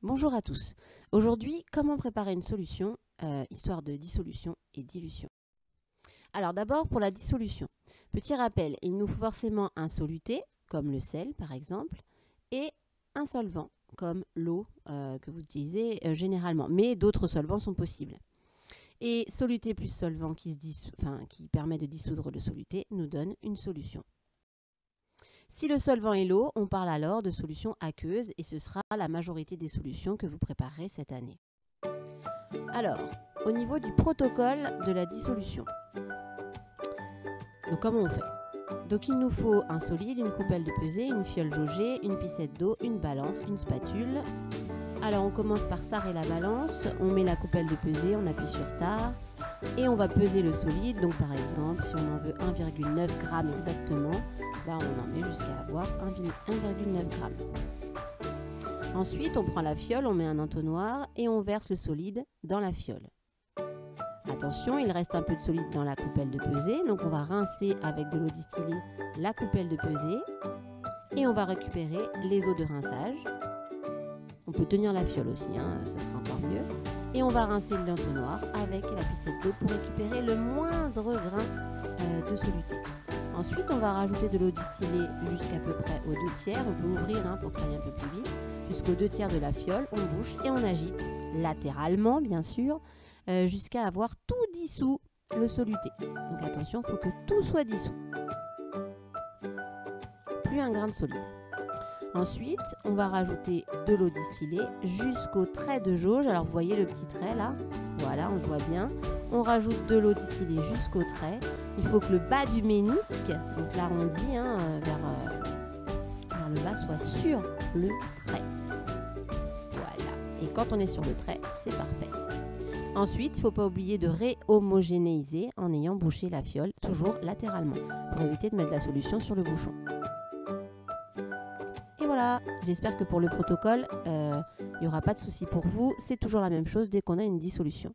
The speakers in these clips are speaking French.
Bonjour à tous. Aujourd'hui, comment préparer une solution, histoire de dissolution et dilution. Alors d'abord pour la dissolution. Petit rappel, il nous faut forcément un soluté, comme le sel par exemple, et un solvant, comme l'eau que vous utilisez généralement. Mais d'autres solvants sont possibles. Et soluté plus solvant qui permet de dissoudre le soluté nous donne une solution. Si le solvant est l'eau, on parle alors de solution aqueuse et ce sera la majorité des solutions que vous préparerez cette année. Alors, au niveau du protocole de la dissolution, donc comment on fait? Donc il nous faut un solide, une coupelle de pesée, une fiole jaugée, une pipette d'eau, une balance, une spatule. Alors on commence par tarer la balance, on met la coupelle de pesée, on appuie sur tare et on va peser le solide. Donc par exemple, si on en veut 1,9 g exactement, là on en met jusqu'à avoir 1,9 g. Ensuite, on prend la fiole, on met un entonnoir et on verse le solide dans la fiole. Attention, il reste un peu de solide dans la coupelle de pesée, donc on va rincer avec de l'eau distillée la coupelle de pesée et on va récupérer les eaux de rinçage. On peut tenir la fiole aussi, ça sera encore mieux. Et on va rincer l'entonnoir avec la pipette d'eau pour récupérer le moindre grain de soluté. Ensuite, on va rajouter de l'eau distillée jusqu'à peu près aux 2/3. On peut ouvrir pour que ça aille un peu plus vite. Jusqu'aux 2/3 de la fiole, on bouche et on agite latéralement, bien sûr, jusqu'à avoir tout dissous le soluté. Donc attention, il faut que tout soit dissous. Plus un grain de solide. Ensuite, on va rajouter de l'eau distillée jusqu'au trait de jauge. Alors, vous voyez le petit trait là? Voilà, on le voit bien. On rajoute de l'eau distillée jusqu'au trait. Il faut que le bas du ménisque, donc l'arrondi vers le bas, soit sur le trait. Voilà. Et quand on est sur le trait, c'est parfait. Ensuite, il ne faut pas oublier de réhomogénéiser en ayant bouché la fiole, toujours latéralement, pour éviter de mettre la solution sur le bouchon. Et voilà, j'espère que pour le protocole, il n'y aura pas de souci pour vous. C'est toujours la même chose dès qu'on a une dissolution.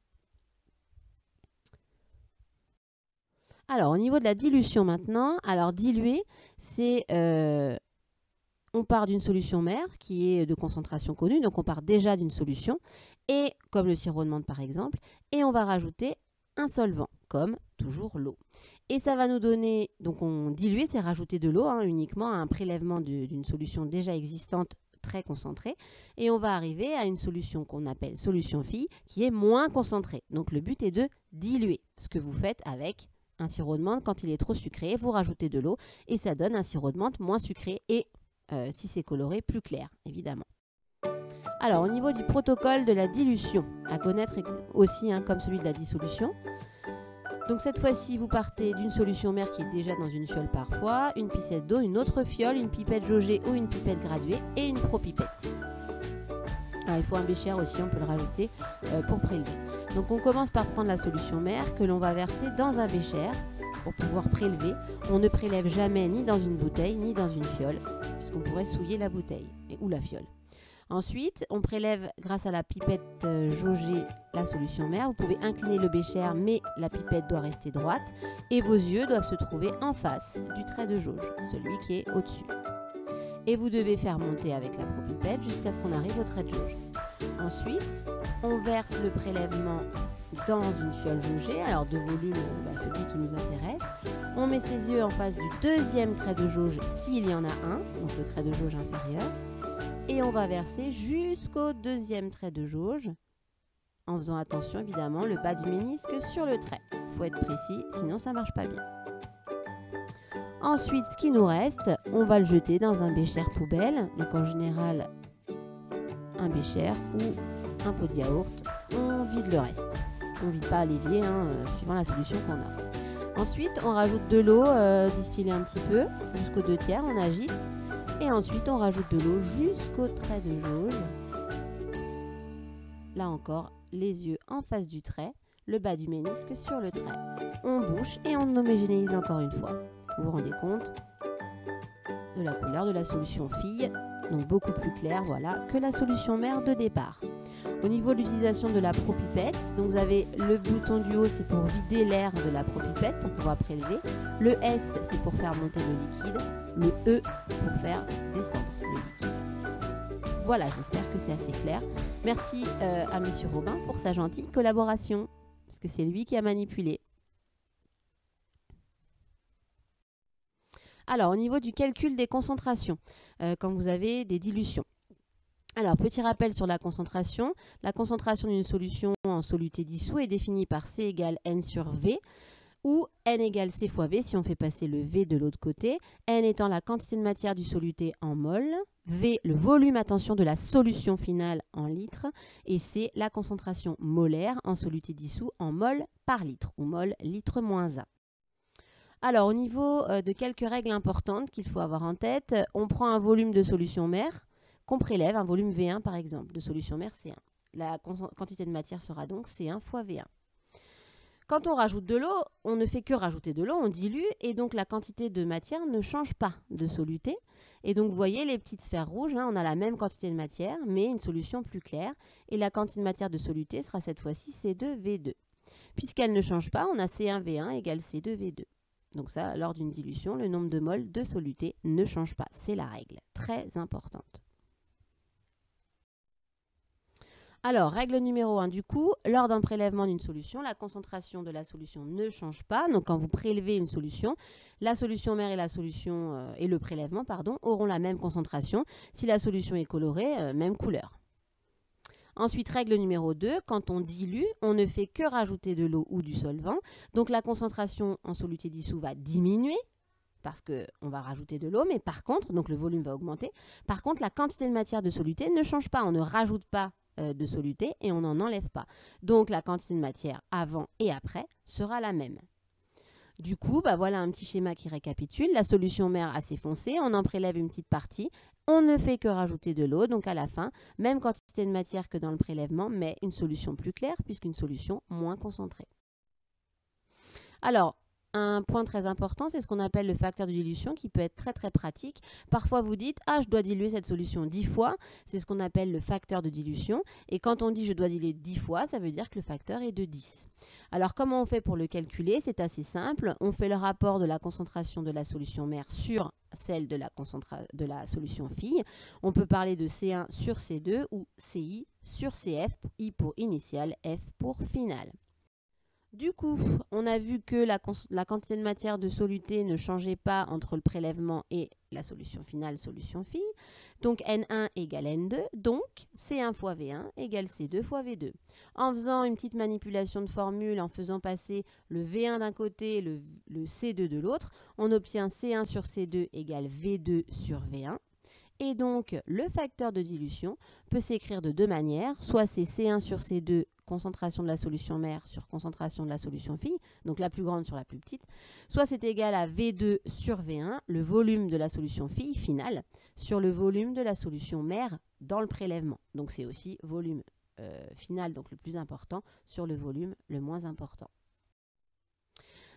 Alors, au niveau de la dilution maintenant, alors diluer, c'est... on part d'une solution mère qui est de concentration connue, donc on part déjà d'une solution, et comme le sirop de menthe par exemple, et on va rajouter un solvant, comme toujours l'eau. Et ça va nous donner, donc on diluer, c'est rajouter de l'eau uniquement à un prélèvement d'une solution déjà existante très concentrée. Et on va arriver à une solution qu'on appelle solution fille, qui est moins concentrée. Donc le but est de diluer, ce que vous faites avec un sirop de menthe. Quand il est trop sucré, vous rajoutez de l'eau et ça donne un sirop de menthe moins sucré et si c'est coloré, plus clair, évidemment. Alors, au niveau du protocole de la dilution, à connaître aussi comme celui de la dissolution. Donc cette fois-ci, vous partez d'une solution mère qui est déjà dans une fiole parfois, une pipette d'eau, une autre fiole, une pipette jaugée ou une pipette graduée et une propipette. Alors, il faut un bécher aussi, on peut le rajouter pour prélever. Donc on commence par prendre la solution mère que l'on va verser dans un bécher pour pouvoir prélever. On ne prélève jamais ni dans une bouteille ni dans une fiole, puisqu'on pourrait souiller la bouteille ou la fiole. Ensuite, on prélève grâce à la pipette jaugée la solution mère. Vous pouvez incliner le bécher, mais la pipette doit rester droite et vos yeux doivent se trouver en face du trait de jauge, celui qui est au-dessus. Et vous devez faire monter avec la propipette jusqu'à ce qu'on arrive au trait de jauge. Ensuite, on verse le prélèvement dans une fiole jaugée, alors de volume, celui qui nous intéresse. On met ses yeux en face du deuxième trait de jauge s'il y en a un, donc le trait de jauge inférieur. Et on va verser jusqu'au deuxième trait de jauge, en faisant attention évidemment le bas du ménisque sur le trait. Il faut être précis, sinon ça ne marche pas bien. Ensuite, ce qui nous reste, on va le jeter dans un bécher poubelle, donc en général un bécher ou un pot de yaourt. On vide le reste. On ne vide pas à l'évier, suivant la solution qu'on a. Ensuite, on rajoute de l'eau distillée un petit peu, jusqu'aux 2/3, on agite. Et ensuite, on rajoute de l'eau jusqu'au trait de jauge. Là encore, les yeux en face du trait, le bas du ménisque sur le trait. On bouche et on homogénéise encore une fois. Vous vous rendez compte de la couleur de la solution fille, donc beaucoup plus claire, voilà, que la solution mère de départ. Au niveau de l'utilisation de la propipette, donc vous avez le bouton du haut, c'est pour vider l'air de la propipette pour pouvoir prélever. Le S, c'est pour faire monter le liquide. Le E, pour faire descendre le liquide. Voilà, j'espère que c'est assez clair. Merci à Monsieur Robin pour sa gentille collaboration, parce que c'est lui qui a manipulé. Alors, au niveau du calcul des concentrations, quand vous avez des dilutions. Alors, petit rappel sur la concentration. La concentration d'une solution en soluté dissous est définie par C égale N sur V, où N égale C fois V si on fait passer le V de l'autre côté. N étant la quantité de matière du soluté en mol, V le volume, attention, de la solution finale en litres, et C la concentration molaire en soluté dissous en mol par litre, ou mol litre moins A. Alors, au niveau de quelques règles importantes qu'il faut avoir en tête, on prend un volume de solution mère qu'on prélève, un volume V1 par exemple, de solution mère C1. La quantité de matière sera donc C1 fois V1. Quand on rajoute de l'eau, on ne fait que rajouter de l'eau, on dilue, et donc la quantité de matière ne change pas de soluté. Et donc vous voyez les petites sphères rouges, hein, on a la même quantité de matière, mais une solution plus claire. Et la quantité de matière de soluté sera cette fois-ci C2V2. Puisqu'elle ne change pas, on a C1V1 égale C2V2. Donc ça, lors d'une dilution, le nombre de moles de soluté ne change pas. C'est la règle, très importante. Alors, règle numéro 1, du coup, lors d'un prélèvement d'une solution, la concentration de la solution ne change pas. Donc, quand vous prélevez une solution, la solution mère et, et le prélèvement auront la même concentration. Si la solution est colorée, même couleur. Ensuite, règle numéro 2, quand on dilue, on ne fait que rajouter de l'eau ou du solvant. Donc, la concentration en soluté dissous va diminuer parce qu'on va rajouter de l'eau, mais par contre, donc le volume va augmenter. Par contre, la quantité de matière de soluté ne change pas. On ne rajoute pas de soluté et on n'en enlève pas. Donc, la quantité de matière avant et après sera la même. Du coup, voilà un petit schéma qui récapitule. La solution mère assez foncée, on en prélève une petite partie. On ne fait que rajouter de l'eau, donc à la fin, même quantité de matière que dans le prélèvement, mais une solution plus claire puisqu'une solution moins concentrée. Alors, un point très important, c'est ce qu'on appelle le facteur de dilution qui peut être très très pratique. Parfois vous dites « Ah, je dois diluer cette solution 10 fois », c'est ce qu'on appelle le facteur de dilution. Et quand on dit « Je dois diluer 10 fois », ça veut dire que le facteur est de 10. Alors comment on fait pour le calculer? C'est assez simple. On fait le rapport de la concentration de la solution mère sur celle de la solution fille. On peut parler de C1 sur C2 ou CI sur CF, I pour initial, F pour finale. Du coup, on a vu que la quantité de matière de soluté ne changeait pas entre le prélèvement et la solution finale, solution fille. Donc N1 égale N2, donc C1 fois V1 égale C2 fois V2. En faisant une petite manipulation de formule, en faisant passer le V1 d'un côté et le C2 de l'autre, on obtient C1 sur C2 égale V2 sur V1. Et donc, le facteur de dilution peut s'écrire de deux manières. Soit c'est C1 sur C2, concentration de la solution mère sur concentration de la solution fille, donc la plus grande sur la plus petite. Soit c'est égal à V2 sur V1, le volume de la solution fille finale, sur le volume de la solution mère dans le prélèvement. Donc c'est aussi volume final, donc le plus important, sur le volume le moins important.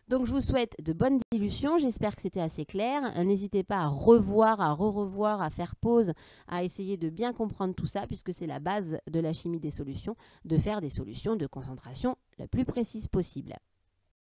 Donc, je vous souhaite de bonnes dilutions. J'espère que c'était assez clair. N'hésitez pas à revoir, à re-revoir, à faire pause, à essayer de bien comprendre tout ça, puisque c'est la base de la chimie des solutions, de faire des solutions de concentration la plus précise possible.